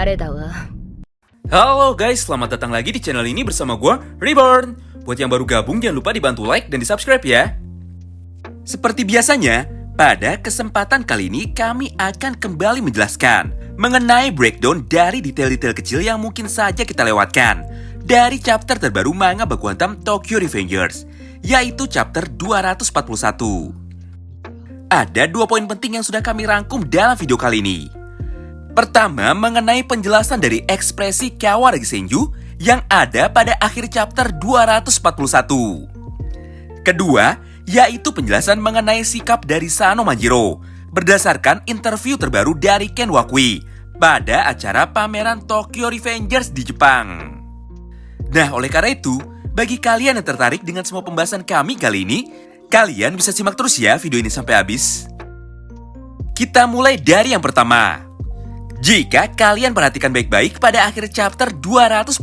誰だわ。 Halo guys, selamat datang lagi di channel ini bersama gue, Reborn. Buat yang baru gabung jangan lupa dibantu like dan di subscribe ya. Seperti biasanya, pada kesempatan kali ini kami akan kembali menjelaskan mengenai breakdown dari detail-detail kecil yang mungkin saja kita lewatkan dari chapter terbaru manga Baku Hantam Tokyo Revengers, yaitu chapter 241. Ada 2 poin penting yang sudah kami rangkum dalam video kali ini. Pertama, mengenai penjelasan dari ekspresi Kawaragi Senju yang ada pada akhir chapter 241. Kedua, yaitu penjelasan mengenai sikap dari Sano Manjiro berdasarkan interview terbaru dari Ken Wakui pada acara pameran Tokyo Revengers di Jepang. Nah, oleh karena itu, bagi kalian yang tertarik dengan semua pembahasan kami kali ini, kalian bisa simak terus ya video ini sampai habis. Kita mulai dari yang pertama. Jika kalian perhatikan baik-baik pada akhir chapter 241,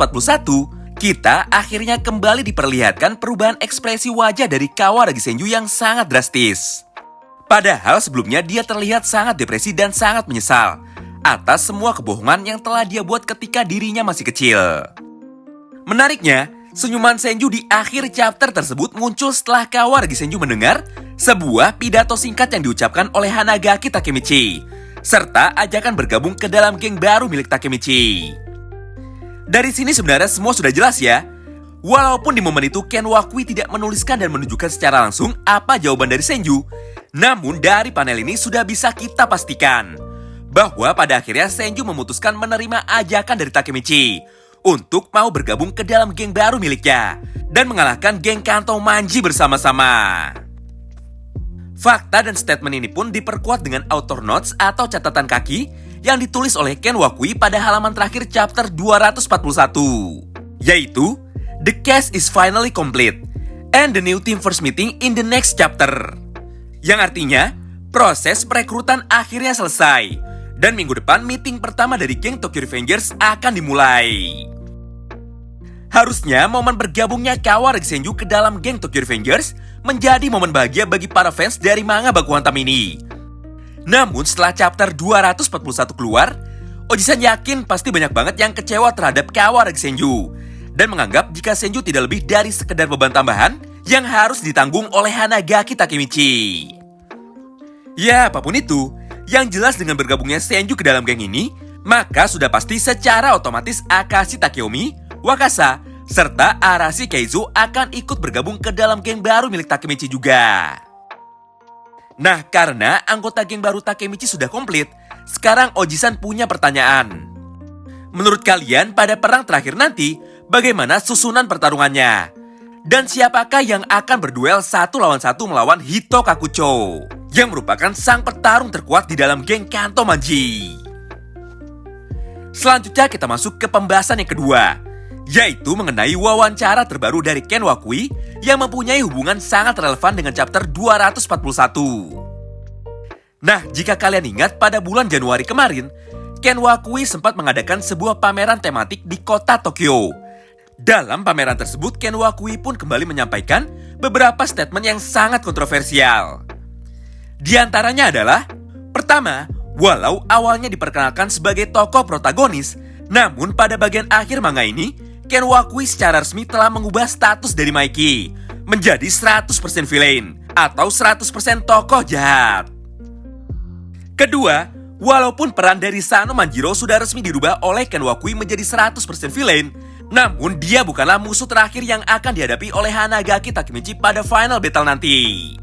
kita akhirnya kembali diperlihatkan perubahan ekspresi wajah dari Kawaragi Senju yang sangat drastis. Padahal sebelumnya dia terlihat sangat depresi dan sangat menyesal atas semua kebohongan yang telah dia buat ketika dirinya masih kecil. Menariknya, senyuman Senju di akhir chapter tersebut muncul setelah Kawaragi Senju mendengar sebuah pidato singkat yang diucapkan oleh Hanagaki Takemichi, serta ajakan bergabung ke dalam geng baru milik Takemichi. Dari sini sebenarnya semua sudah jelas ya. Walaupun di momen itu Ken Wakui tidak menuliskan dan menunjukkan secara langsung apa jawaban dari Senju, namun dari panel ini sudah bisa kita pastikan bahwa pada akhirnya Senju memutuskan menerima ajakan dari Takemichi untuk mau bergabung ke dalam geng baru miliknya dan mengalahkan geng Kanto Manji bersama-sama. Fakta dan statement ini pun diperkuat dengan author notes atau catatan kaki yang ditulis oleh Ken Wakui pada halaman terakhir chapter 241, yaitu "The cast is finally complete and the new team first meeting in the next chapter." Yang artinya, proses perekrutan akhirnya selesai dan minggu depan meeting pertama dari geng Tokyo Revengers akan dimulai. Harusnya momen bergabungnya Kawaragi Senju ke dalam geng Tokyo Revengers menjadi momen bahagia bagi para fans dari manga Baku Hantam ini. Namun setelah chapter 241 keluar, Oji-san yakin pasti banyak banget yang kecewa terhadap Kawaragi Senju dan menganggap jika Senju tidak lebih dari sekedar beban tambahan yang harus ditanggung oleh Hanagaki Takemichi. Ya, apapun itu, yang jelas dengan bergabungnya Senju ke dalam geng ini, maka sudah pasti secara otomatis Akashi Takeomi, Wakasa, serta Arashi Keizo akan ikut bergabung ke dalam geng baru milik Takemichi juga. Nah, karena anggota geng baru Takemichi sudah komplit, sekarang Oji-san punya pertanyaan. Menurut kalian pada perang terakhir nanti, bagaimana susunan pertarungannya? Dan siapakah yang akan berduel 1 lawan 1 melawan Hito Kakucho, yang merupakan sang petarung terkuat di dalam geng Kanto Manji? Selanjutnya kita masuk ke pembahasan yang kedua, yaitu mengenai wawancara terbaru dari Ken Wakui yang mempunyai hubungan sangat relevan dengan chapter 241. Nah, jika kalian ingat pada bulan Januari kemarin, Ken Wakui sempat mengadakan sebuah pameran tematik di kota Tokyo. Dalam pameran tersebut, Ken Wakui pun kembali menyampaikan beberapa statement yang sangat kontroversial. Di antaranya adalah, pertama, walau awalnya diperkenalkan sebagai tokoh protagonis, namun pada bagian akhir manga ini, Ken Wakui secara resmi telah mengubah status dari Maiki menjadi 100% villain atau 100% tokoh jahat. Kedua, walaupun peran dari Sano Manjiro sudah resmi dirubah oleh Ken Wakui menjadi 100% villain, namun dia bukanlah musuh terakhir yang akan dihadapi oleh Hanagaki Takemichi pada final battle nanti.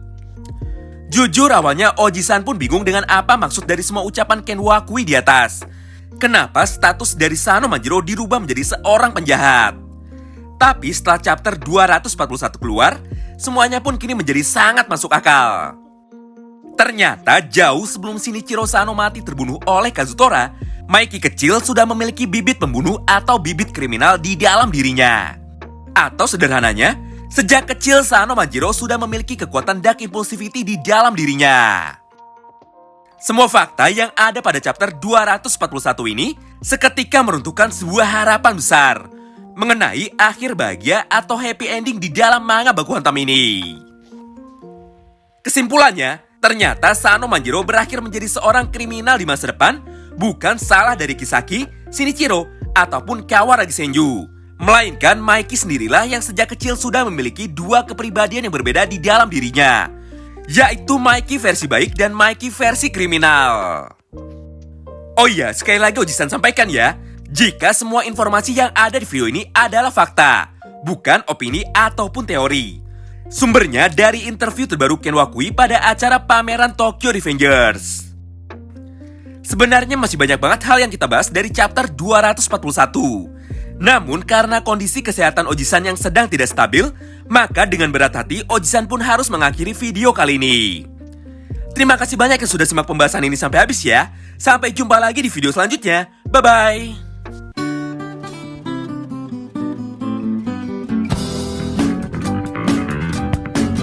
Jujur awalnya Oji-san pun bingung dengan apa maksud dari semua ucapan Ken Wakui di atas. Kenapa status dari Sano Manjiro dirubah menjadi seorang penjahat? Tapi setelah chapter 241 keluar, semuanya pun kini menjadi sangat masuk akal. Ternyata jauh sebelum Shinichiro Sano mati terbunuh oleh Kazutora, Maiki kecil sudah memiliki bibit pembunuh atau bibit kriminal di dalam dirinya. Atau sederhananya, sejak kecil Sano Manjiro sudah memiliki kekuatan dark impulsivity di dalam dirinya. Semua fakta yang ada pada chapter 241 ini seketika meruntuhkan sebuah harapan besar mengenai akhir bahagia atau happy ending di dalam manga Baku Hantam ini. Kesimpulannya, ternyata Sano Manjiro berakhir menjadi seorang kriminal di masa depan bukan salah dari Kisaki, Shinichiro, ataupun Kawaragi Senju. Melainkan Mikey sendirilah yang sejak kecil sudah memiliki dua kepribadian yang berbeda di dalam dirinya, yaitu Mikey versi baik dan Mikey versi kriminal. Oh iya, sekali lagi Oji-san sampaikan ya, jika semua informasi yang ada di video ini adalah fakta, bukan opini ataupun teori. Sumbernya dari interview terbaru Ken Wakui pada acara pameran Tokyo Revengers. Sebenarnya masih banyak banget hal yang kita bahas dari chapter 241. Namun karena kondisi kesehatan Oji-san yang sedang tidak stabil, maka dengan berat hati Oji-san pun harus mengakhiri video kali ini. Terima kasih banyak yang sudah simak pembahasan ini sampai habis ya. Sampai jumpa lagi di video selanjutnya. Bye-bye.